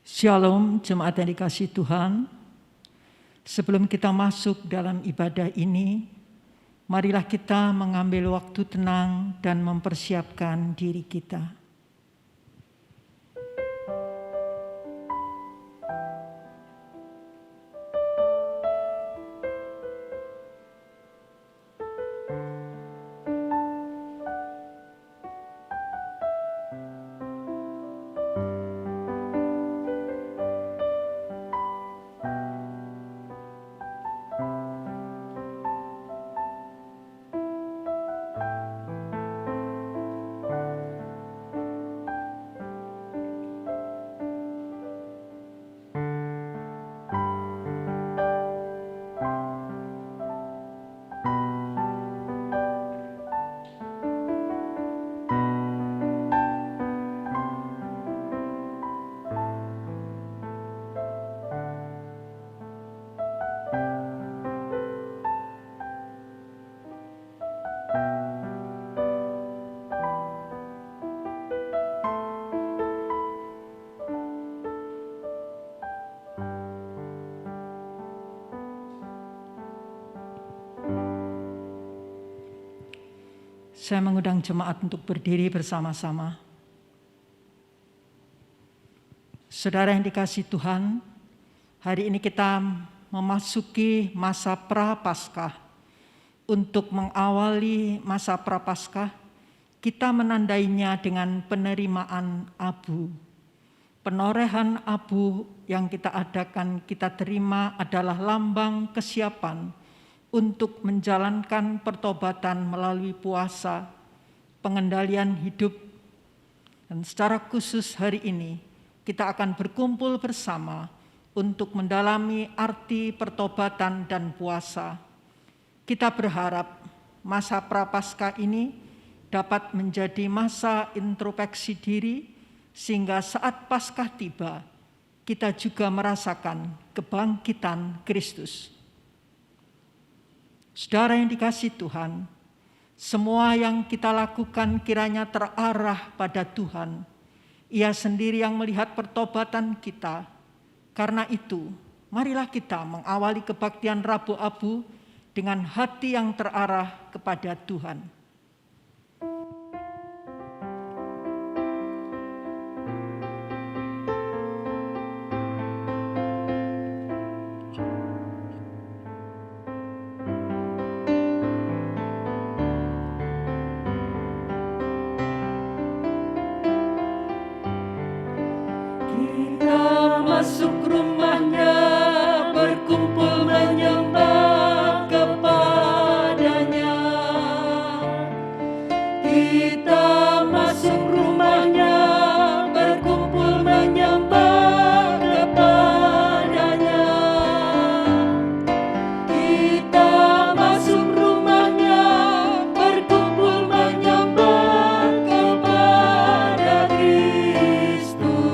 Shalom, jemaat yang dikasihi Tuhan. Sebelum kita masuk dalam ibadah ini, marilah kita mengambil waktu tenang dan mempersiapkan diri kita. Saya mengundang jemaat untuk berdiri bersama-sama. Saudara yang dikasihi Tuhan, hari ini kita memasuki masa Prapaskah. Untuk mengawali masa Prapaskah, kita menandainya dengan penerimaan abu. Penorehan abu yang kita adakan, kita terima adalah lambang kesiapan untuk menjalankan pertobatan melalui puasa, pengendalian hidup. Dan secara khusus hari ini, kita akan berkumpul bersama untuk mendalami arti pertobatan dan puasa. Kita berharap masa Prapaskah ini dapat menjadi masa introspeksi diri, sehingga saat Paskah tiba, kita juga merasakan kebangkitan Kristus. Saudara yang dikasihi Tuhan, semua yang kita lakukan kiranya terarah pada Tuhan. Ia sendiri yang melihat pertobatan kita. Karena itu, marilah kita mengawali kebaktian Rabu Abu dengan hati yang terarah kepada Tuhan. Masuk rumahnya, berkumpul menyembah kepadanya. Kita masuk rumahnya, berkumpul menyembah kepadanya. Kita masuk rumahnya, berkumpul menyembah kepada Kristus.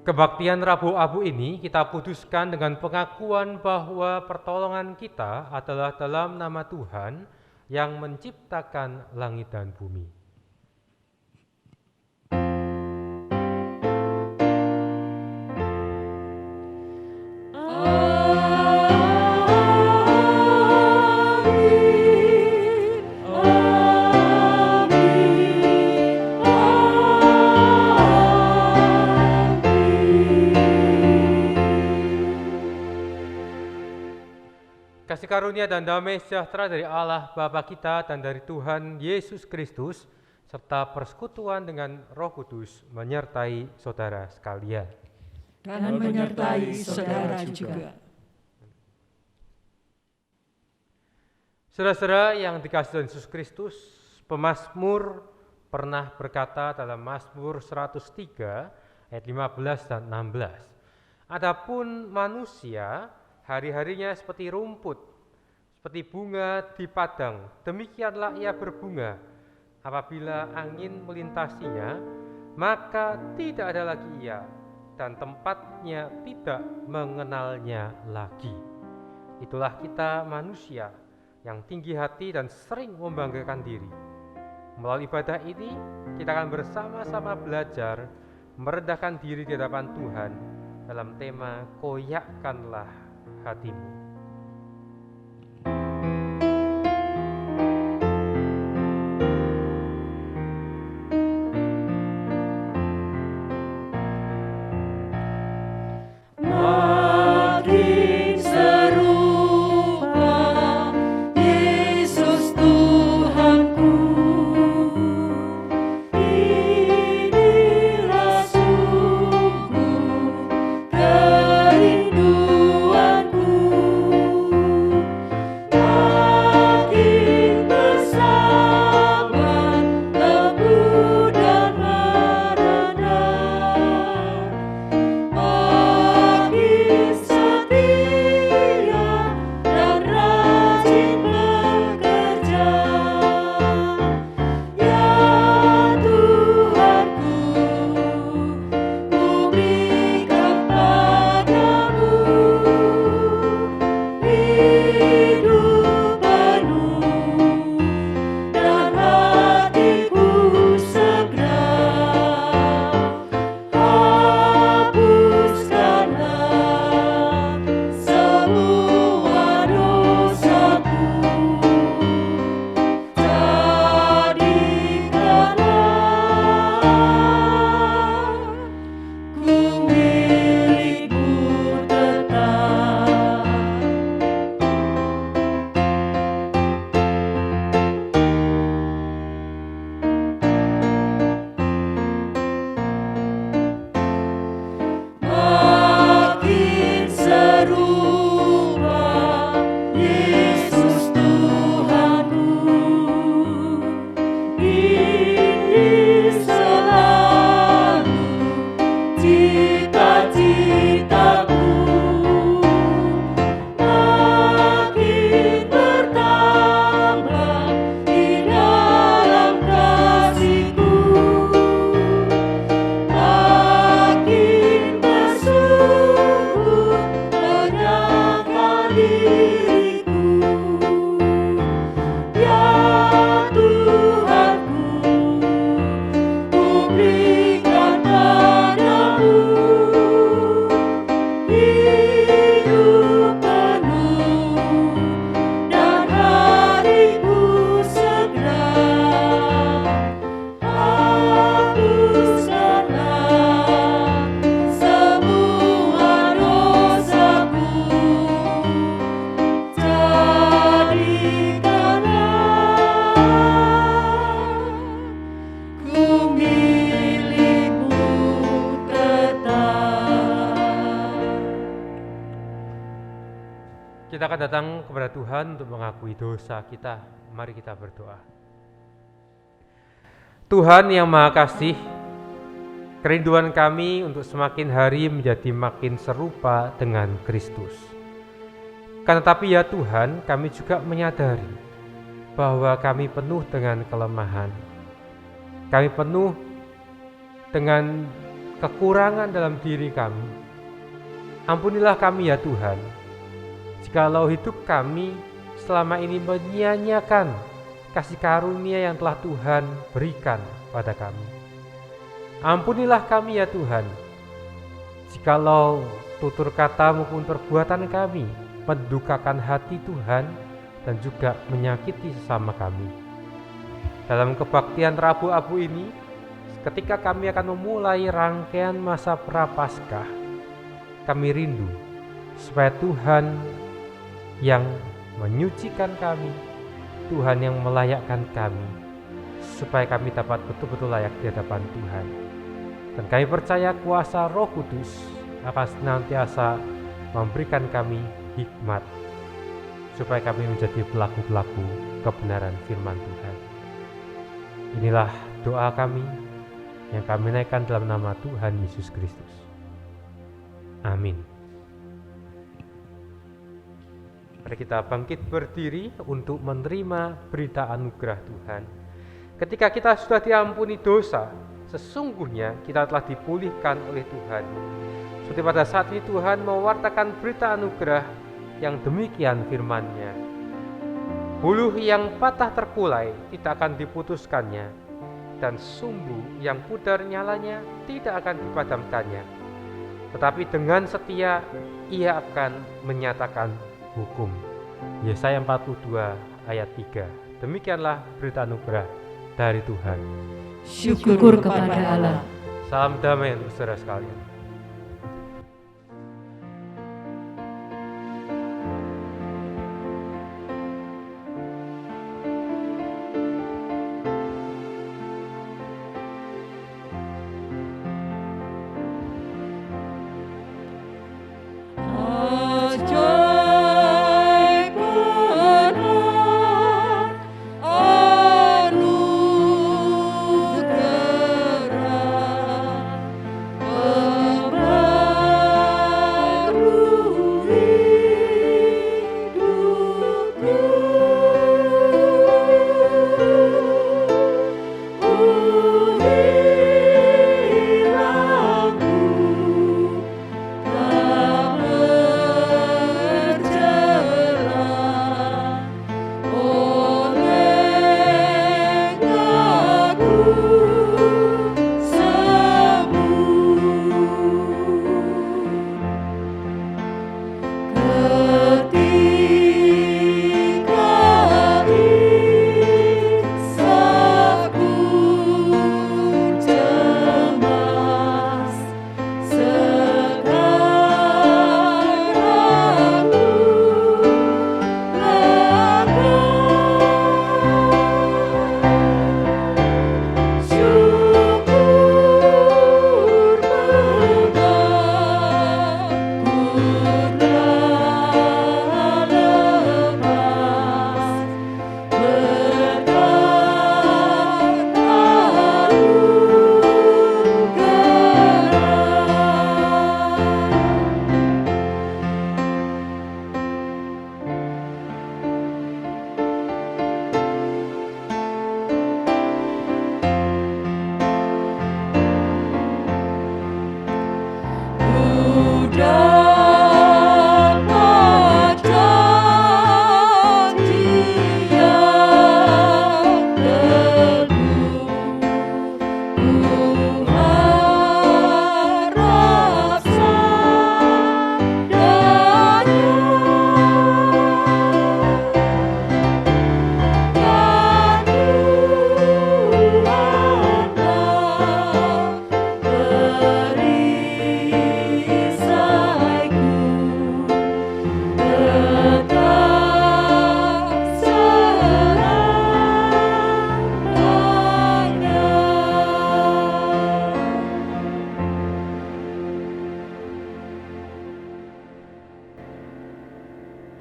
Kebaktian Rabu Abu ini kita putuskan dengan pengakuan bahwa pertolongan kita adalah dalam nama Tuhan yang menciptakan langit dan bumi. karunia dan damai sejahtera dari Allah Bapa kita dan dari Tuhan Yesus Kristus, serta persekutuan dengan Roh Kudus menyertai saudara sekalian. Dan menyertai saudara juga. Saudara-saudara yang dikasihi Tuhan Yesus Kristus, pemazmur pernah berkata dalam Mazmur 103 ayat 15 dan 16. Adapun manusia hari-harinya seperti rumput, seperti bunga di padang, demikianlah ia berbunga. Apabila angin melintasinya, maka tidak ada lagi ia, dan tempatnya tidak mengenalnya lagi. Itulah kita manusia yang tinggi hati dan sering membanggakan diri. Melalui ibadah ini, kita akan bersama-sama belajar merendahkan diri di hadapan Tuhan dalam tema koyakkanlah hatimu. Makin serupa Yesus Tuhanku, inilah sungguh kerinduanku. Makin bersabar, lembut dan merendah, makin setia dan rajin bekerja. Ya Tuhanku, ku berikan padamu hidup penuh dan hatiku segera. Hapuskanlah semua dosaku, jadikanlah ku milikmu tetap. Makin serupa Yesus Tuhanku, ini selalu cita-citaku. Makin bertambah di dalam kasih-Ku, makin bersungguh menyangkal diriku. Ya Tuhanku, ku berikan padamu hidup penuh dan hariku segera. Hapuskanlah semua dosaku, jadikanlah ku milikmu tetap. Kita akan datang kepada Tuhan untuk mengakui dosa kita. Mari kita berdoa. Tuhan yang Maha Kasih, kerinduan kami untuk semakin hari menjadi makin serupa dengan Kristus. Kan tetapi ya Tuhan, kami juga menyadari bahwa kami penuh dengan kelemahan. Kami penuh dengan kekurangan dalam diri kami. Ampunilah kami ya Tuhan, jikalau hidup kami selama ini menyia-nyiakan kasih karunia yang telah Tuhan berikan pada kami. Ampunilah kami ya Tuhan, jikalau tutur kata maupun perbuatan kami mendukakan hati Tuhan dan juga menyakiti sesama kami. Dalam kebaktian Rabu Abu ini, ketika kami akan memulai rangkaian masa Prapaskah, kami rindu supaya Tuhan yang menyucikan kami, Tuhan yang melayakkan kami, supaya kami dapat betul-betul layak di hadapan Tuhan. Dan kami percaya kuasa Roh Kudus akan senantiasa memberikan kami hikmat, supaya kami menjadi pelaku-pelaku kebenaran firman Tuhan. Inilah doa kami yang kami naikkan dalam nama Tuhan Yesus Kristus. Amin. Mari kita bangkit berdiri untuk menerima berita anugerah Tuhan. Ketika kita sudah diampuni dosa, sesungguhnya kita telah dipulihkan oleh Tuhan. Seperti pada saat ini Tuhan mewartakan berita anugerah yang demikian firman-Nya. Hulu yang patah terkulai tidak akan diputuskannya, dan sumbu yang pudar nyalanya tidak akan dipadamkannya. Tetapi dengan setia ia akan menyatakan hukum. Yesaya 42 ayat 3. Demikianlah berita anugerah dari Tuhan. Syukur kepada Allah. Salam damai untuk saudara sekalian. Ajaib benar anugerah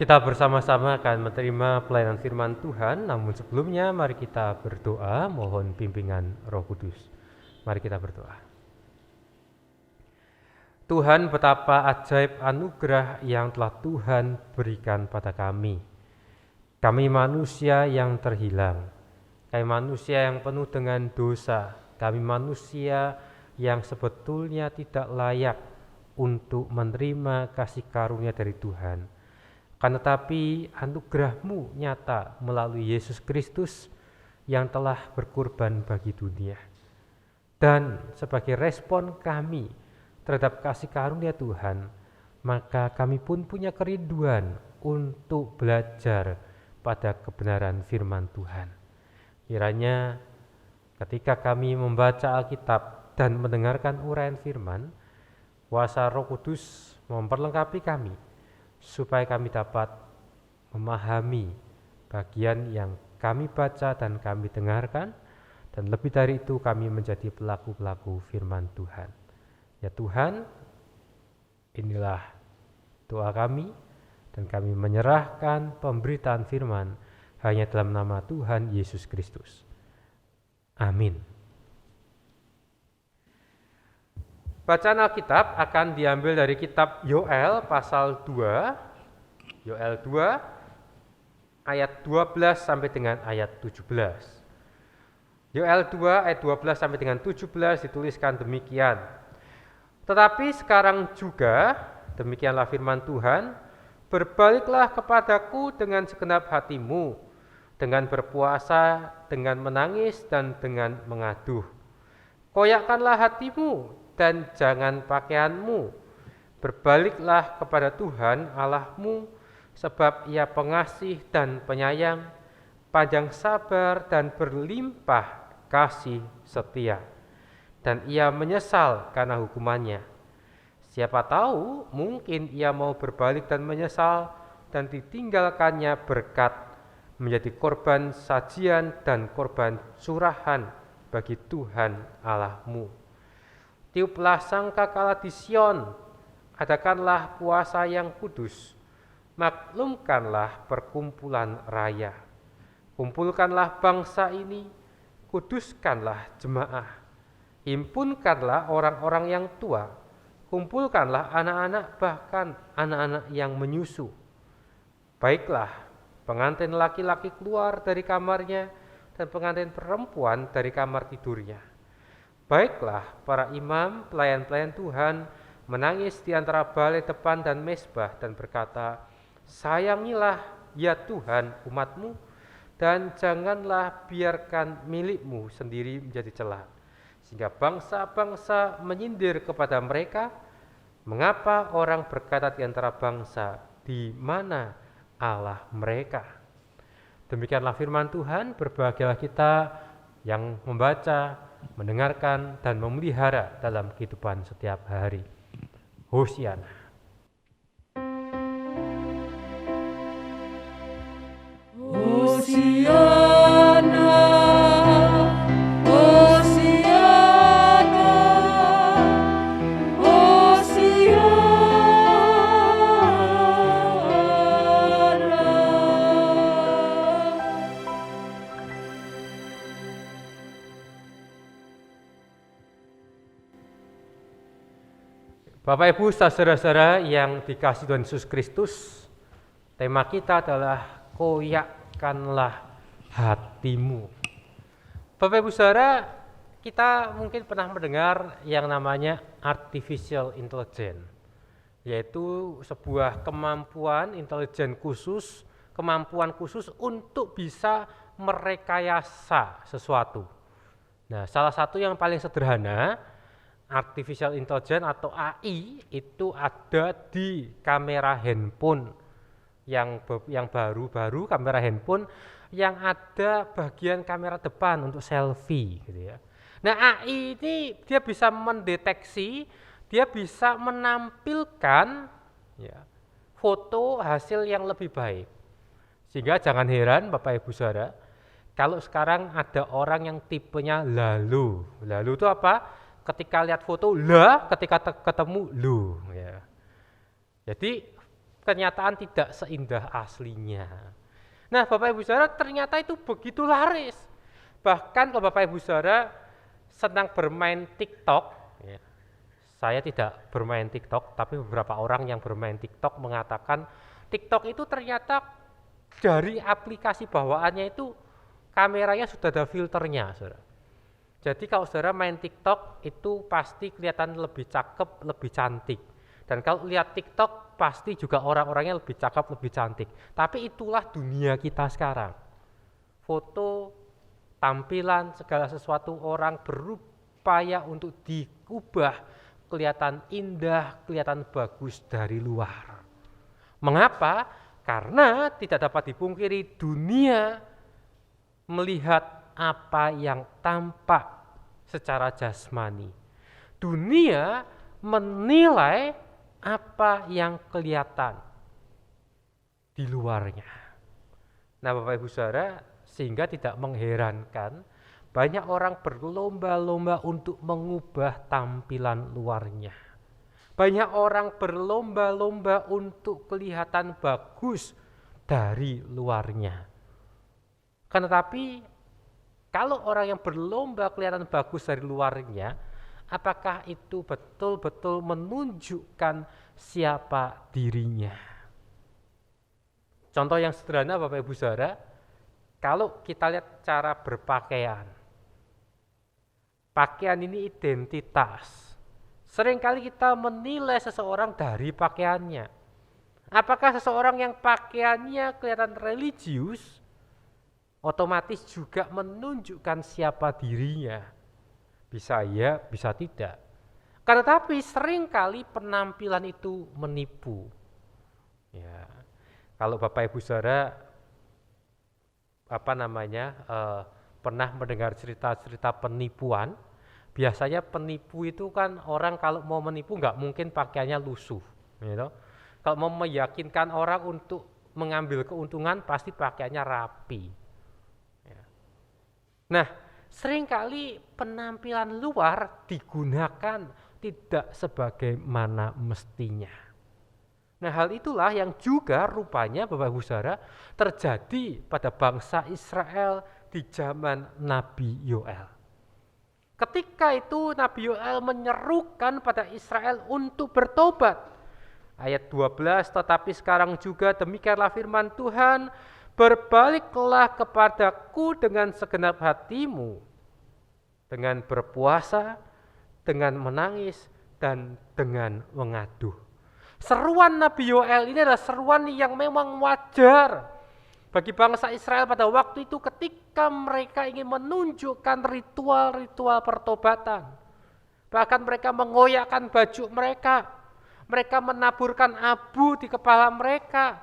Kita bersama-sama akan menerima pelayanan firman Tuhan, namun sebelumnya mari kita berdoa mohon bimbingan Roh Kudus. Mari kita berdoa. Tuhan, betapa ajaib anugerah yang telah Tuhan berikan pada kami. Kami manusia yang terhilang, kami manusia yang penuh dengan dosa, kami manusia yang sebetulnya tidak layak untuk menerima kasih karunia dari Tuhan. Kan tetapi anugerah-Mu nyata melalui Yesus Kristus yang telah berkorban bagi dunia. Dan sebagai respon kami terhadap kasih karunia Tuhan, maka kami pun punya kerinduan untuk belajar pada kebenaran firman Tuhan. Kiranya ketika kami membaca Alkitab dan mendengarkan uraian firman, kuasa Roh Kudus memperlengkapi kami supaya kami dapat memahami bagian yang kami baca dan kami dengarkan, dan lebih dari itu kami menjadi pelaku-pelaku firman Tuhan. Ya Tuhan, inilah doa kami, dan kami menyerahkan pemberitaan firman hanya dalam nama Tuhan Yesus Kristus. Amin. Bacaan Alkitab akan diambil dari kitab Yoel pasal 2, Yoel 2 ayat 12 sampai dengan ayat 17. Yoel 2 ayat 12 sampai dengan 17 dituliskan demikian. Tetapi sekarang juga, demikianlah firman Tuhan, berbaliklah kepadaku dengan segenap hatimu, dengan berpuasa, dengan menangis, dan dengan mengaduh. Koyakkanlah hatimu dan jangan pakaianmu. Berbaliklah kepada Tuhan Allahmu, sebab Ia pengasih dan penyayang, panjang sabar dan berlimpah kasih setia, dan Ia menyesal karena hukumannya. Siapa tahu mungkin Ia mau berbalik dan menyesal, dan ditinggalkannya berkat menjadi korban sajian dan korban surahan bagi Tuhan Allahmu. Tiuplah sangkakala di Sion, adakanlah puasa yang kudus, maklumkanlah perkumpulan raya. Kumpulkanlah bangsa ini, kuduskanlah jemaah, himpunkanlah orang-orang yang tua, kumpulkanlah anak-anak, bahkan anak-anak yang menyusu. Baiklah, pengantin laki-laki keluar dari kamarnya, dan pengantin perempuan dari kamar tidurnya. Baiklah, para imam, pelayan-pelayan Tuhan, menangis di antara balai depan dan mezbah dan berkata, sayangilah ya Tuhan umat-Mu, dan janganlah biarkan milikmu sendiri menjadi celah, sehingga bangsa-bangsa menyindir kepada mereka. Mengapa orang berkata di antara bangsa, di mana Allah mereka? Demikianlah firman Tuhan. Berbahagialah kita yang membaca, mendengarkan, dan memelihara dalam kehidupan setiap hari. Hosiana. Hosiana, Hosiana, Hosiana. Bapak Ibu saudara-saudara yang dikasihi Tuhan Yesus Kristus, tema kita adalah koyakkanlah hatimu. Bapak Ibu saudara, kita mungkin pernah mendengar yang namanya artificial intelligence, yaitu sebuah kemampuan intelijen khusus, kemampuan khusus untuk bisa merekayasa sesuatu. Nah, salah satu yang paling sederhana, artificial intelligence atau AI itu ada di kamera handphone yang baru-baru, kamera handphone yang ada bagian kamera depan untuk selfie gitu ya. Nah, AI ini dia bisa mendeteksi, dia bisa menampilkan ya, foto hasil yang lebih baik. Sehingga jangan heran Bapak Ibu Saudara, kalau sekarang ada orang yang tipenya lalu. Lalu itu apa? Ketika lihat foto lah, ketika ketemu lu ya. Jadi kenyataan tidak seindah aslinya. Nah, Bapak Ibu Saudara, ternyata itu begitu laris. Bahkan kalau Bapak Ibu Saudara senang bermain TikTok ya. Saya tidak bermain TikTok, tapi beberapa orang yang bermain TikTok mengatakan TikTok itu ternyata dari aplikasi bawaannya itu kameranya sudah ada filternya, Saudara. Jadi kalau saudara main TikTok itu pasti kelihatan lebih cakep, lebih cantik. Dan kalau lihat TikTok pasti juga orang-orangnya lebih cakep, lebih cantik. Tapi itulah dunia kita sekarang. Foto, tampilan, segala sesuatu orang berupaya untuk diubah kelihatan indah, kelihatan bagus dari luar. Mengapa? Karena tidak dapat dipungkiri dunia melihat apa yang tampak secara jasmani. Dunia menilai apa yang kelihatan di luarnya. Nah, Bapak Ibu Saudara, sehingga tidak mengherankan banyak orang berlomba-lomba untuk mengubah tampilan luarnya. Banyak orang berlomba-lomba untuk kelihatan bagus dari luarnya. Kan tetapi kalau orang yang berlomba kelihatan bagus dari luarnya, apakah itu betul-betul menunjukkan siapa dirinya? Contoh yang sederhana Bapak Ibu Saudara, kalau kita lihat cara berpakaian. Pakaian ini identitas. Seringkali kita menilai seseorang dari pakaiannya. Apakah seseorang yang pakaiannya kelihatan religius, otomatis juga menunjukkan siapa dirinya? Bisa ya, bisa tidak. Karena tapi seringkali penampilan itu menipu. Ya, kalau Bapak Ibu Saudara pernah mendengar cerita-cerita penipuan, biasanya penipu itu kan orang kalau mau menipu nggak mungkin pakaiannya lusuh, gitu. Kalau mau meyakinkan orang untuk mengambil keuntungan pasti pakaiannya rapi. Ya. Nah, seringkali penampilan luar digunakan tidak sebagaimana mestinya. Nah, hal itulah yang juga rupanya Bapak Ibu Saudara terjadi pada bangsa Israel di zaman Nabi Yoel. Ketika itu Nabi Yoel menyerukan pada Israel untuk bertobat. Ayat 12, tetapi sekarang juga demikianlah firman Tuhan, berbaliklah kepadaku dengan segenap hatimu, dengan berpuasa, dengan menangis, dan dengan mengaduh. Seruan Nabi Yoel ini adalah seruan yang memang wajar bagi bangsa Israel pada waktu itu ketika mereka ingin menunjukkan ritual-ritual pertobatan. Bahkan mereka mengoyakkan baju mereka menaburkan abu di kepala mereka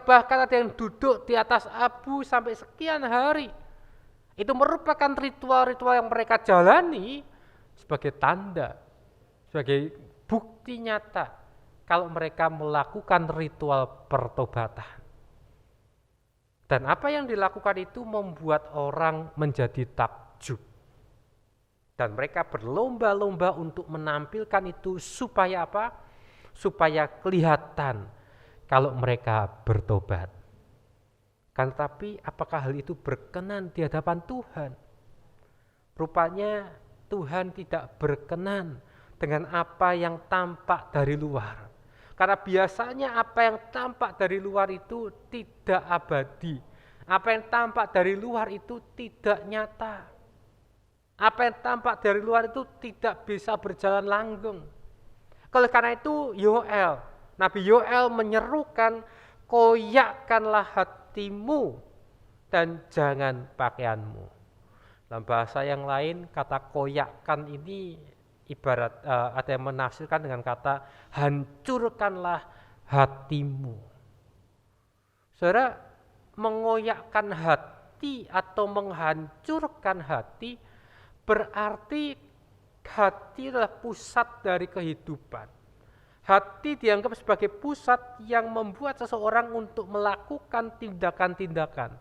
bahkan ada yang duduk di atas abu sampai sekian hari. Itu merupakan ritual-ritual yang mereka jalani sebagai tanda, sebagai bukti nyata kalau mereka melakukan ritual pertobatan. Dan apa yang dilakukan itu membuat orang menjadi takjub. Dan mereka berlomba-lomba untuk menampilkan itu supaya apa? Supaya kelihatan kalau mereka bertobat. Kan tapi apakah hal itu berkenan di hadapan Tuhan? Rupanya Tuhan tidak berkenan dengan apa yang tampak dari luar. Karena biasanya apa yang tampak dari luar itu tidak abadi. Apa yang tampak dari luar itu tidak nyata. Apa yang tampak dari luar itu tidak bisa berjalan langgeng. Oleh karena itu Nabi Yoel menyerukan, koyakkanlah hatimu dan jangan pakaianmu. Dalam bahasa yang lain kata koyakkan ini ibarat ada yang menafsirkan dengan kata hancurkanlah hatimu. Saudara, mengoyakkan hati atau menghancurkan hati berarti hati adalah pusat dari kehidupan. Hati dianggap sebagai pusat yang membuat seseorang untuk melakukan tindakan-tindakan.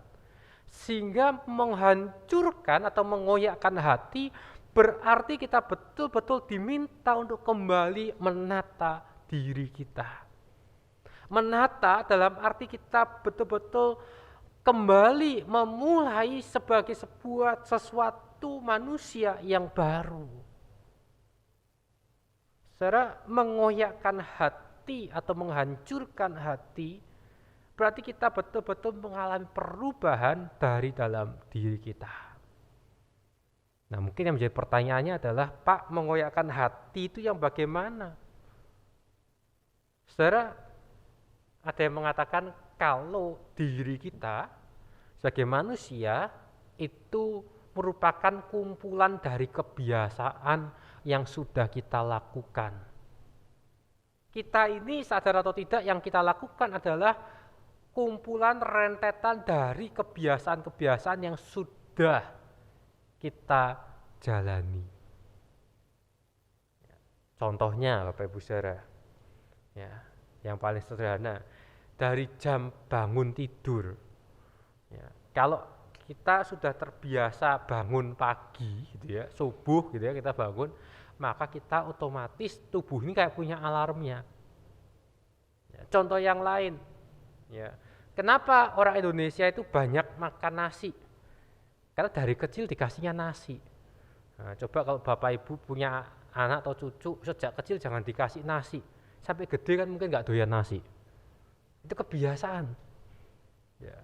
Sehingga menghancurkan atau mengoyakkan hati berarti kita betul-betul diminta untuk kembali menata diri kita. Menata dalam arti kita betul-betul kembali memulai sebagai sesuatu manusia yang baru. Saudara, mengoyakkan hati atau menghancurkan hati berarti kita betul-betul mengalami perubahan dari dalam diri kita. Nah, mungkin yang menjadi pertanyaannya adalah, Pak, mengoyakkan hati itu yang bagaimana? Saudara, ada yang mengatakan kalau diri kita sebagai manusia itu merupakan kumpulan dari kebiasaan yang sudah kita lakukan. Kita ini sadar atau tidak yang kita lakukan adalah kumpulan rentetan dari kebiasaan-kebiasaan yang sudah kita jalani. Contohnya Bapak Ibu Saudara, ya, yang paling sederhana, dari jam bangun tidur. Kalau kita sudah terbiasa bangun pagi gitu ya, subuh gitu ya kita bangun, maka kita otomatis tubuh ini kayak punya alarmnya. Ya, contoh yang lain, ya, kenapa orang Indonesia itu banyak makan nasi? Karena dari kecil dikasihnya nasi. Nah, coba kalau bapak ibu punya anak atau cucu, sejak kecil jangan dikasih nasi, sampai gede kan mungkin nggak doyan nasi. Itu kebiasaan. Ya.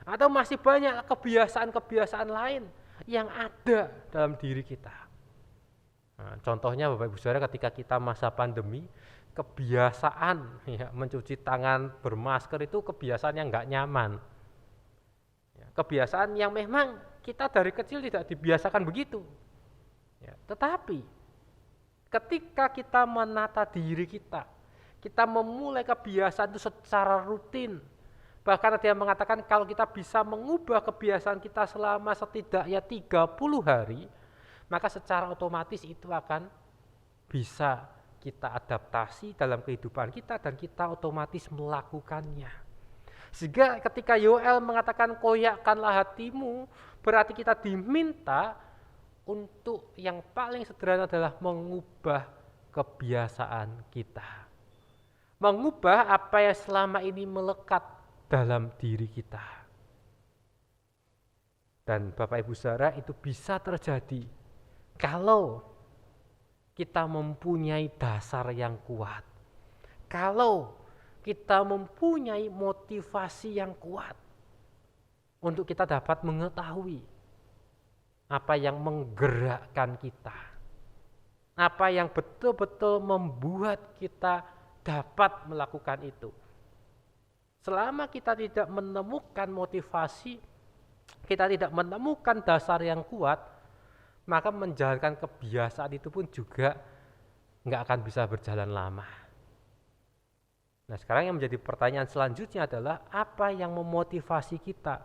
Atau masih banyak kebiasaan-kebiasaan lain yang ada dalam diri kita. Nah, contohnya Bapak Ibu Saudara, ketika kita masa pandemi, kebiasaan ya, mencuci tangan, bermasker itu kebiasaan yang nggak nyaman. Ya, kebiasaan yang memang kita dari kecil tidak dibiasakan begitu. Ya, tetapi ketika kita menata diri kita memulai kebiasaan itu secara rutin. Bahkan ada yang mengatakan kalau kita bisa mengubah kebiasaan kita selama setidaknya 30 hari, maka secara otomatis itu akan bisa kita adaptasi dalam kehidupan kita dan kita otomatis melakukannya. Sehingga ketika Yoel mengatakan koyakkanlah hatimu, berarti kita diminta untuk yang paling sederhana adalah mengubah kebiasaan kita. Mengubah apa yang selama ini melekat dalam diri kita. Dan Bapak Ibu Saudara, itu bisa terjadi kalau kita mempunyai dasar yang kuat. Kalau kita mempunyai motivasi yang kuat untuk kita dapat mengetahui apa yang menggerakkan kita. Apa yang betul-betul membuat kita dapat melakukan itu. Selama kita tidak menemukan motivasi, kita tidak menemukan dasar yang kuat, maka menjalankan kebiasaan itu pun juga nggak akan bisa berjalan lama. Nah, sekarang yang menjadi pertanyaan selanjutnya adalah apa yang memotivasi kita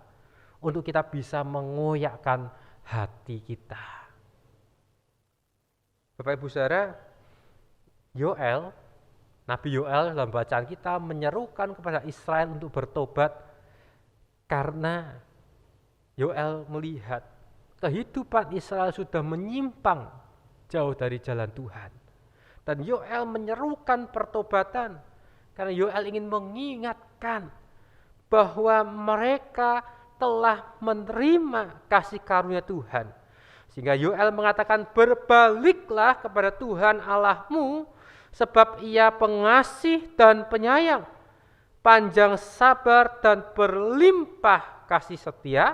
untuk kita bisa mengoyakkan hati kita. Bapak Ibu Saudara, Nabi Yoel dalam bacaan kita menyerukan kepada Israel untuk bertobat karena Yoel melihat kehidupan Israel sudah menyimpang jauh dari jalan Tuhan. Dan Yoel menyerukan pertobatan karena Yoel ingin mengingatkan bahwa mereka telah menerima kasih karunia Tuhan. Sehingga Yoel mengatakan, berbaliklah kepada Tuhan Allahmu, sebab ia pengasih dan penyayang, panjang sabar dan berlimpah kasih setia,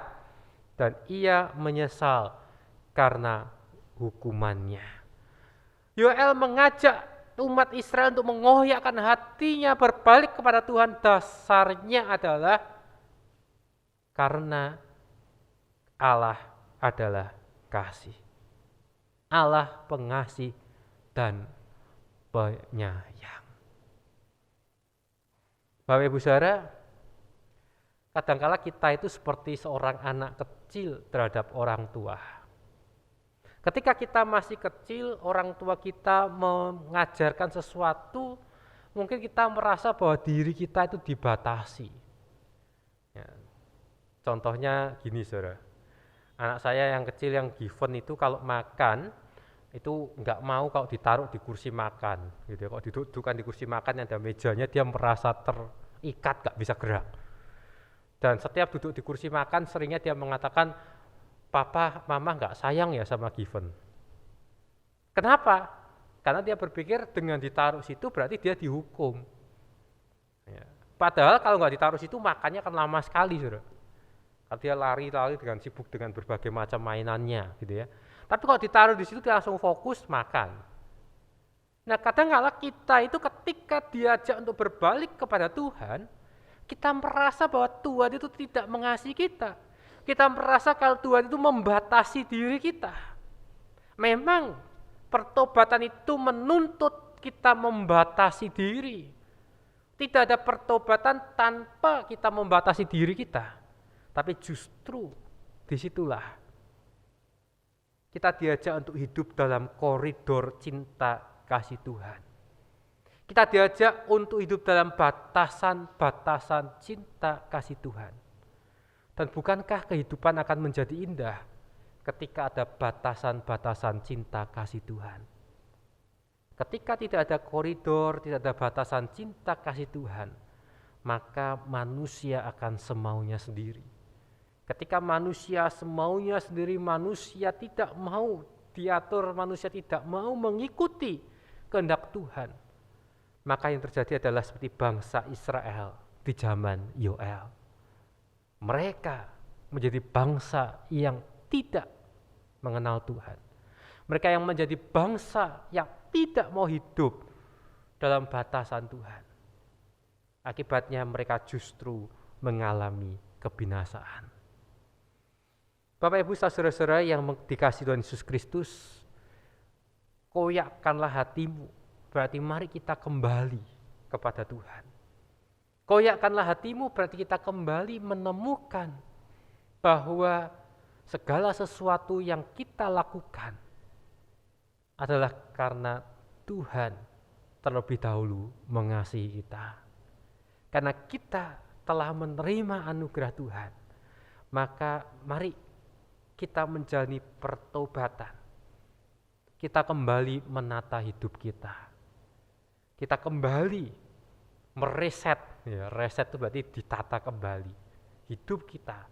dan ia menyesal karena hukumannya. Yoel mengajak umat Israel untuk mengoyakkan hatinya berbalik kepada Tuhan. Dasarnya adalah karena Allah adalah kasih. Allah pengasih dan penyayang. Bapak Ibu Saudara, kadangkala kita itu seperti seorang anak kecil terhadap orang tua. Ketika kita masih kecil, orang tua kita mengajarkan sesuatu, mungkin kita merasa bahwa diri kita itu dibatasi. Ya. Contohnya gini Saudara, anak saya yang kecil yang given itu kalau makan, itu nggak mau kalau ditaruh di kursi makan gitu ya. Kalau didudukkan di kursi makan yang ada mejanya, dia merasa terikat, nggak bisa gerak. Dan setiap duduk di kursi makan seringnya dia mengatakan, papa, mama nggak sayang ya sama Given. Kenapa? Karena dia berpikir dengan ditaruh situ berarti dia dihukum ya. Padahal kalau nggak ditaruh situ makannya akan lama sekali Saudara. Kalau dia lari-lari dengan sibuk dengan berbagai macam mainannya gitu ya. Tapi kalau ditaruh di situ dia langsung fokus makan. Nah, kadang-kala kita itu ketika diajak untuk berbalik kepada Tuhan, kita merasa bahwa Tuhan itu tidak mengasihi kita. Kita merasa kalau Tuhan itu membatasi diri kita. Memang pertobatan itu menuntut kita membatasi diri. Tidak ada pertobatan tanpa kita membatasi diri kita. Tapi justru disitulah kita diajak untuk hidup dalam koridor cinta kasih Tuhan. Kita diajak untuk hidup dalam batasan-batasan cinta kasih Tuhan. Dan bukankah kehidupan akan menjadi indah ketika ada batasan-batasan cinta kasih Tuhan? Ketika tidak ada koridor, tidak ada batasan cinta kasih Tuhan, maka manusia akan semaunya sendiri. Ketika manusia semaunya sendiri, manusia tidak mau diatur, manusia tidak mau mengikuti kehendak Tuhan, maka yang terjadi adalah seperti bangsa Israel di zaman Yoel. Mereka menjadi bangsa yang tidak mengenal Tuhan. Mereka yang menjadi bangsa yang tidak mau hidup dalam batasan Tuhan. Akibatnya mereka justru mengalami kebinasaan. Bapak Ibu saudara-saudara yang dikasihi Tuhan Yesus Kristus, koyakkanlah hatimu, berarti mari kita kembali kepada Tuhan. Koyakkanlah hatimu berarti kita kembali menemukan bahwa segala sesuatu yang kita lakukan adalah karena Tuhan terlebih dahulu mengasihi kita. Karena kita telah menerima anugerah Tuhan, maka mari kita menjalani pertobatan. Kita kembali menata hidup kita. Kita kembali mereset, ya, reset itu berarti ditata kembali hidup kita.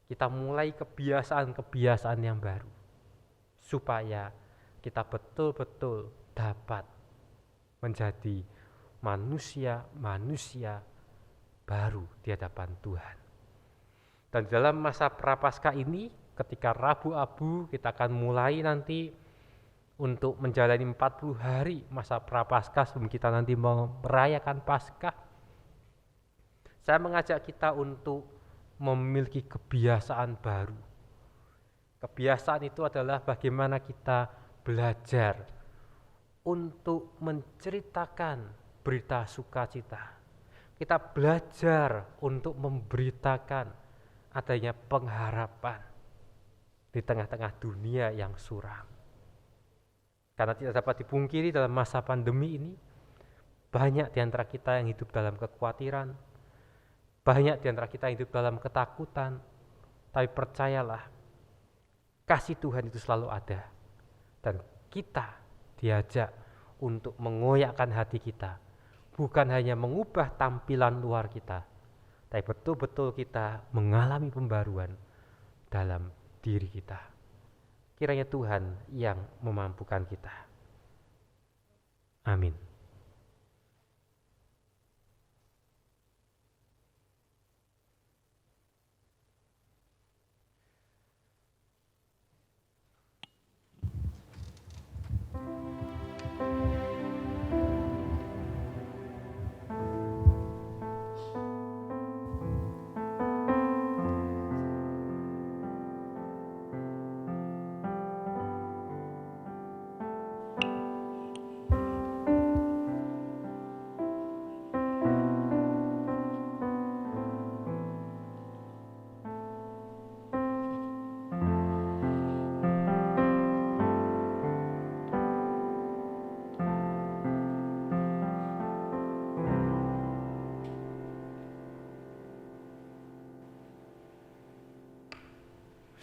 Kita mulai kebiasaan-kebiasaan yang baru, supaya kita betul-betul dapat menjadi manusia-manusia baru di hadapan Tuhan. Dan dalam masa Prapaskah ini, ketika Rabu Abu, kita akan mulai nanti untuk menjalani 40 hari masa Prapaskah sebelum kita nanti merayakan Paskah. Saya mengajak kita untuk memiliki kebiasaan baru. Kebiasaan itu adalah bagaimana kita belajar untuk menceritakan berita sukacita. Kita belajar untuk memberitakan adanya pengharapan di tengah-tengah dunia yang suram. Karena tidak dapat dipungkiri dalam masa pandemi ini, banyak di antara kita yang hidup dalam kekhawatiran, banyak di antara kita yang hidup dalam ketakutan, tapi percayalah, kasih Tuhan itu selalu ada. Dan kita diajak untuk mengoyakkan hati kita, bukan hanya mengubah tampilan luar kita, tapi betul-betul kita mengalami pembaruan dalam diri kita. Kiranya Tuhan yang memampukan kita. Amin.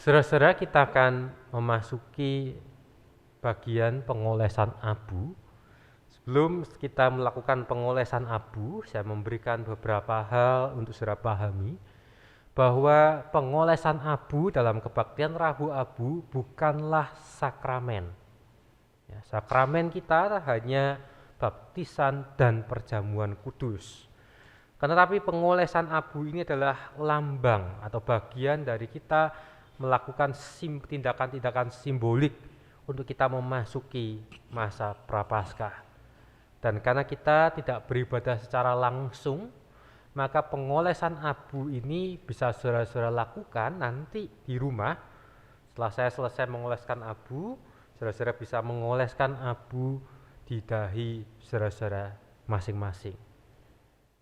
Saudara-saudara, kita akan memasuki bagian pengolesan abu. Sebelum kita melakukan pengolesan abu, saya memberikan beberapa hal untuk saudara pahami, bahwa pengolesan abu dalam kebaktian Rabu Abu bukanlah sakramen. Ya, sakramen kita hanya baptisan dan perjamuan kudus. Tetapi pengolesan abu ini adalah lambang atau bagian dari kita melakukan tindakan-tindakan simbolik untuk kita memasuki masa Prapaskah. Dan karena kita tidak beribadah secara langsung, maka pengolesan abu ini bisa saudara-saudara lakukan nanti di rumah. Setelah saya selesai mengoleskan abu, saudara-saudara bisa mengoleskan abu di dahi saudara-saudara masing-masing.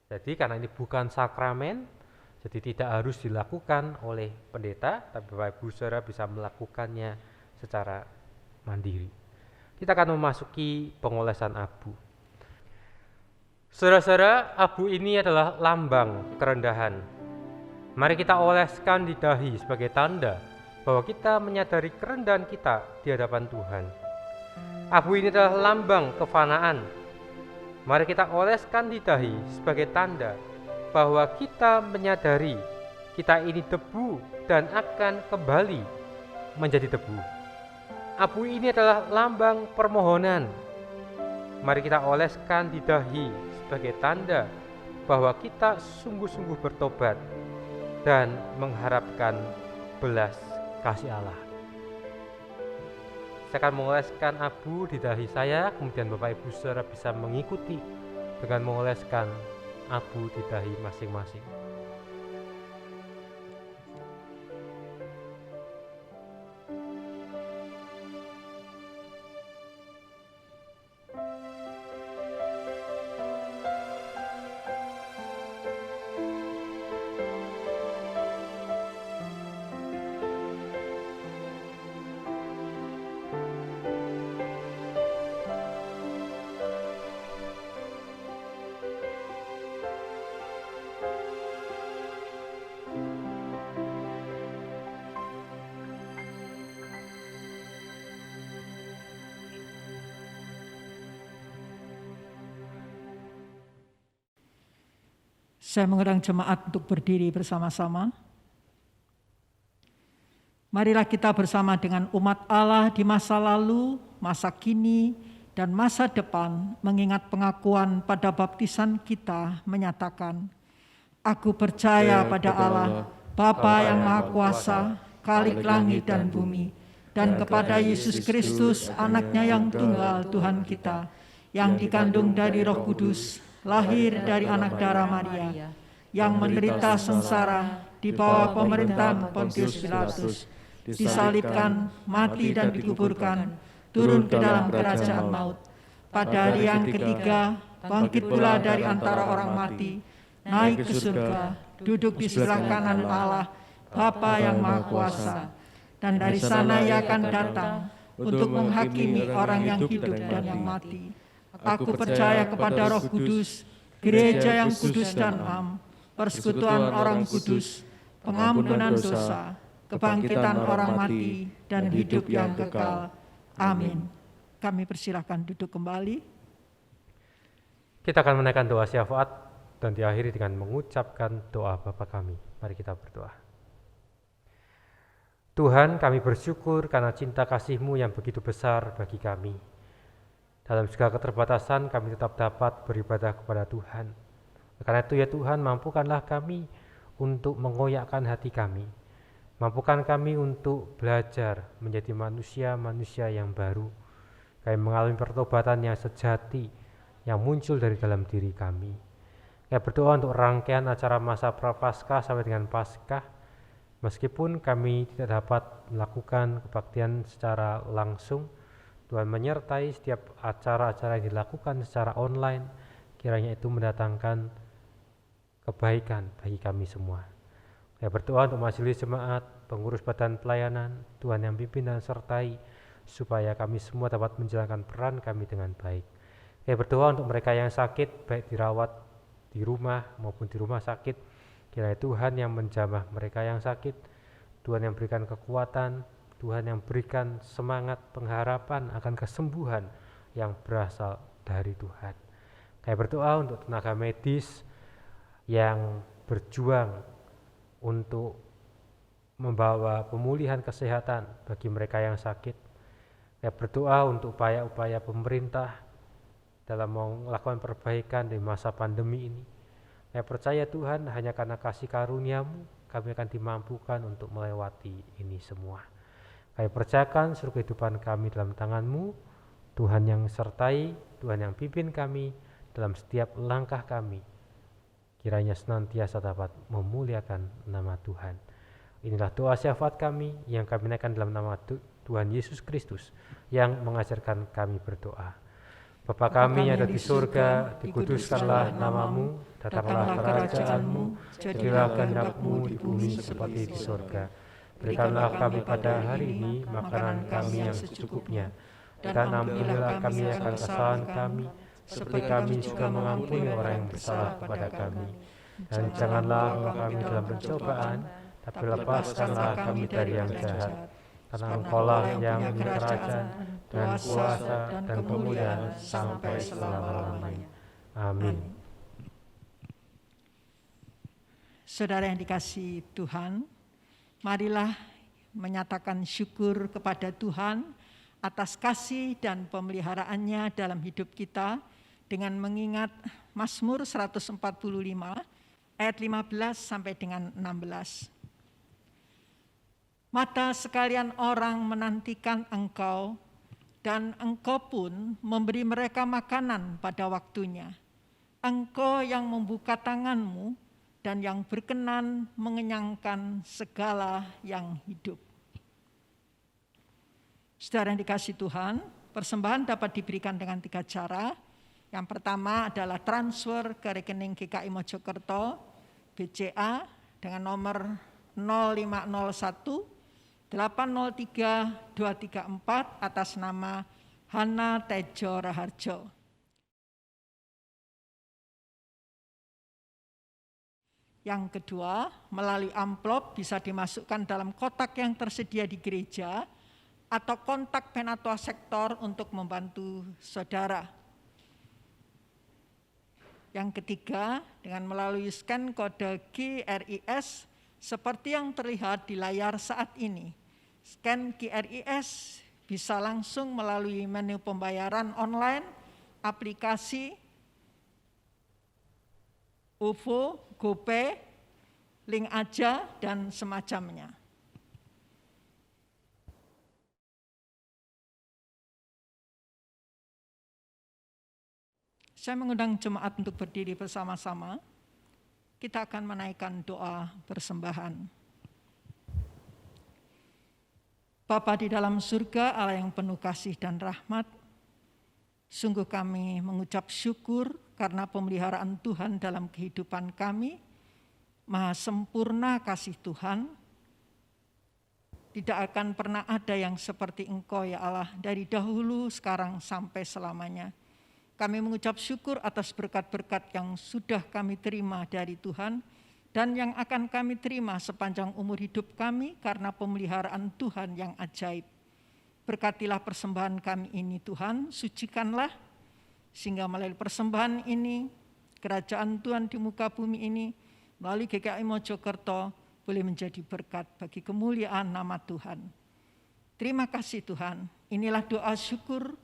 Jadi karena ini bukan sakramen, jadi tidak harus dilakukan oleh pendeta, tapi Bapak Ibu Saudara bisa melakukannya secara mandiri. Kita akan memasuki pengolesan abu. Saudara-saudara, abu ini adalah lambang kerendahan. Mari kita oleskan di dahi sebagai tanda bahwa kita menyadari kerendahan kita di hadapan Tuhan. Abu ini adalah lambang kefanaan. Mari kita oleskan di dahi sebagai tanda bahwa kita menyadari kita ini debu dan akan kembali menjadi debu. Abu ini adalah lambang permohonan. Mari kita oleskan di dahi sebagai tanda bahwa kita sungguh-sungguh bertobat dan mengharapkan belas kasih Allah. Saya akan mengoleskan abu di dahi saya, kemudian Bapak Ibu Saudara bisa mengikuti dengan mengoleskan abu di dahi masing-masing. Saya mengundang jemaat untuk berdiri bersama-sama. Marilah kita bersama dengan umat Allah di masa lalu, masa kini, dan masa depan mengingat pengakuan pada baptisan kita menyatakan, Aku percaya pada Allah, Bapa yang Maha Kuasa, Khalik langit dan bumi, dan kepada Yesus Kristus, Anaknya yang tunggal Tuhan kita, yang dikandung dari Roh Kudus, lahir dari anak darah Maria, yang menderita sengsara di bawah pemerintahan Pontius Pilatus, disalibkan, mati dan dikuburkan, turun ke dalam kerajaan maut. Pada hari yang ketiga, bangkit pula dari antara orang mati, naik ke surga, duduk di sebelah kanan Allah, Bapa yang Maha Kuasa. Dan dari sana Ia akan datang untuk menghakimi orang yang hidup dan yang mati. Aku percaya kepada Roh Kudus, gereja yang kudus dan am, persekutuan orang kudus, pengampunan dosa, kebangkitan orang mati, dan hidup yang kekal. Amin. Kami persilahkan duduk kembali. Kita akan menaikkan doa syafaat dan diakhiri dengan mengucapkan doa Bapa kami. Mari kita berdoa. Tuhan, kami bersyukur karena cinta kasih-Mu yang begitu besar bagi kami. Dalam segala keterbatasan kami tetap dapat beribadah kepada Tuhan. Karena itu ya Tuhan, mampukanlah kami untuk mengoyakkan hati kami. Mampukan kami untuk belajar menjadi manusia-manusia yang baru. Kami mengalami pertobatan yang sejati yang muncul dari dalam diri kami. Kami berdoa untuk rangkaian acara masa Prapaskah sampai dengan Paskah. Meskipun kami tidak dapat melakukan kebaktian secara langsung, Tuhan menyertai setiap acara-acara yang dilakukan secara online, kiranya itu mendatangkan kebaikan bagi kami semua. Saya berdoa untuk majelis jemaat, pengurus badan pelayanan, Tuhan yang pimpin dan sertai, supaya kami semua dapat menjalankan peran kami dengan baik. Saya berdoa untuk mereka yang sakit, baik dirawat di rumah maupun di rumah sakit, kiranya Tuhan yang menjamah mereka yang sakit, Tuhan yang berikan kekuatan, Tuhan yang berikan semangat pengharapan akan kesembuhan yang berasal dari Tuhan. Kami berdoa untuk tenaga medis yang berjuang untuk membawa pemulihan kesehatan bagi mereka yang sakit. Kami berdoa untuk upaya-upaya pemerintah dalam melakukan perbaikan di masa pandemi ini. Kami percaya Tuhan, hanya karena kasih karunia-Mu kami akan dimampukan untuk melewati ini semua. Kami percayakan seluruh kehidupan kami dalam tangan-Mu, Tuhan yang sertai, Tuhan yang pimpin kami dalam setiap langkah kami. Kiranya senantiasa dapat memuliakan nama Tuhan. Inilah doa syafaat kami yang kami naikkan dalam nama Tuhan Yesus Kristus yang mengajarkan kami berdoa. Bapa kami yang ada di surga, dikuduskanlah nama-Mu, datanglah kerajaan-Mu, jadilah kehendak-Mu di bumi seperti di surga. Berikanlah kami pada hari ini makanan kami yang secukupnya, dan ampunilah kami akan kesalahan kami, seperti kami juga mengampuni orang yang bersalah kepada kami. dan janganlah kami dalam pencobaan, tapi lepaskanlah kami dari yang jahat. Karena Engkaulah yang punya kerajaan, dan kuasa, dan kemuliaan sampai selama-lamanya. Amin. Saudara yang dikasihi Tuhan, marilah menyatakan syukur kepada Tuhan atas kasih dan pemeliharaannya dalam hidup kita dengan mengingat Mazmur 145 ayat 15 sampai dengan 16. Mata sekalian orang menantikan Engkau, dan Engkau pun memberi mereka makanan pada waktunya. Engkau yang membuka tangan-Mu dan yang berkenan mengenyangkan segala yang hidup. Saudara yang dikasihi Tuhan, persembahan dapat diberikan dengan 3 cara. Yang pertama adalah transfer ke rekening GKI Mojokerto, BCA dengan nomor 0501 803 234 atas nama Hana Tejo Raharjo. Yang kedua, melalui amplop bisa dimasukkan dalam kotak yang tersedia di gereja atau kontak Penatua Sektor untuk membantu saudara. Yang ketiga, dengan melalui scan kode QRIS seperti yang terlihat di layar saat ini. Scan QRIS bisa langsung melalui menu pembayaran online, aplikasi, OVO, GoPay, Link Aja, dan semacamnya. Saya mengundang jemaat untuk berdiri bersama-sama. Kita akan menaikkan doa persembahan. Bapa di dalam surga, Allah yang penuh kasih dan rahmat, sungguh kami mengucap syukur karena pemeliharaan Tuhan dalam kehidupan kami. Maha sempurna kasih Tuhan, tidak akan pernah ada yang seperti Engkau ya Allah, dari dahulu, sekarang, sampai selamanya. Kami mengucap syukur atas berkat-berkat yang sudah kami terima dari Tuhan, dan yang akan kami terima sepanjang umur hidup kami karena pemeliharaan Tuhan yang ajaib. Berkatilah persembahan kami ini Tuhan, sucikanlah, sehingga melalui persembahan ini, kerajaan Tuhan di muka bumi ini, melalui GKI Mojokerto, boleh menjadi berkat bagi kemuliaan nama Tuhan. Terima kasih Tuhan, inilah doa syukur,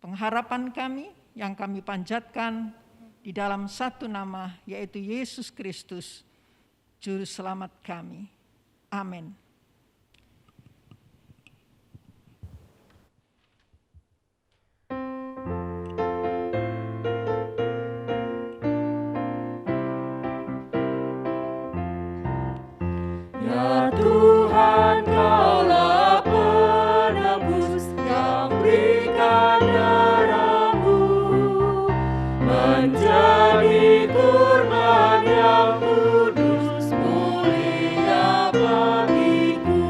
pengharapan kami yang kami panjatkan di dalam satu nama, yaitu Yesus Kristus, Juru Selamat kami. Amin. Ya Tuhan, Kaulah penebus yang berikan darah-Mu menjadi kurban yang kudus, mulia bagiku.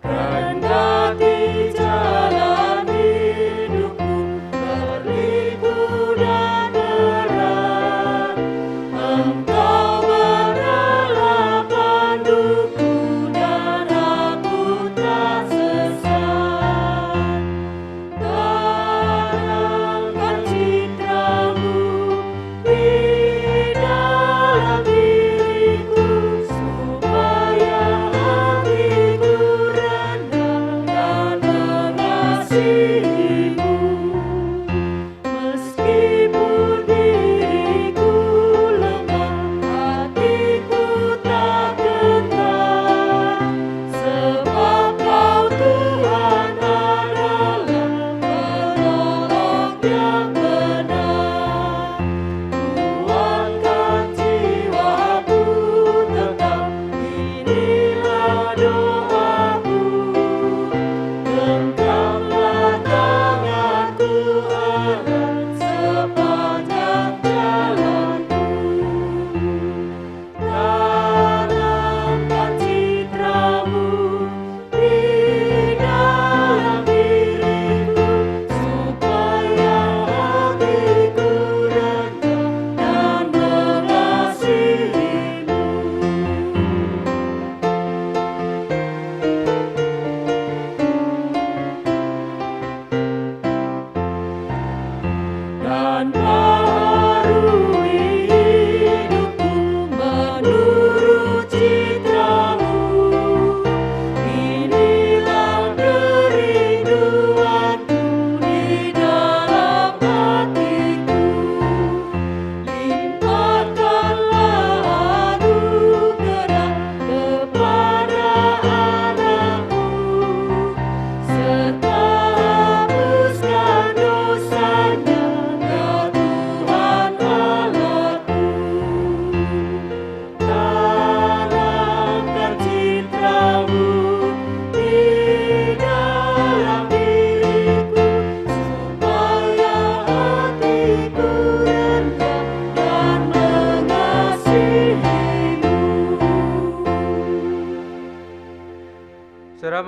Kendati jalan hidupku berliku dan berat, Engkau menelah panduku dan aku tak sesat.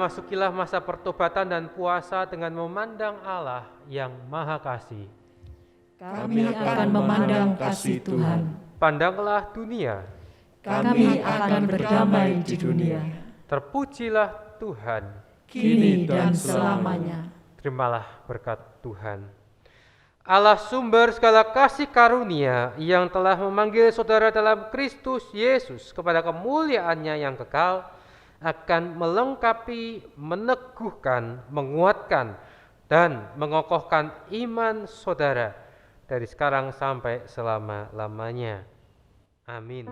masukilah masa pertobatan dan puasa dengan memandang Allah yang Maha Kasih. Kami akan memandang kasih Tuhan. Pandanglah dunia, Kami akan berdamai di dunia, terpujilah Tuhan. kini dan selamanya. Terimalah berkat Tuhan. Allah sumber segala kasih karunia yang telah memanggil saudara dalam Kristus Yesus kepada kemuliaan-Nya yang kekal, akan melengkapi, meneguhkan, menguatkan, dan mengokohkan iman saudara dari sekarang sampai selama-lamanya. Amin.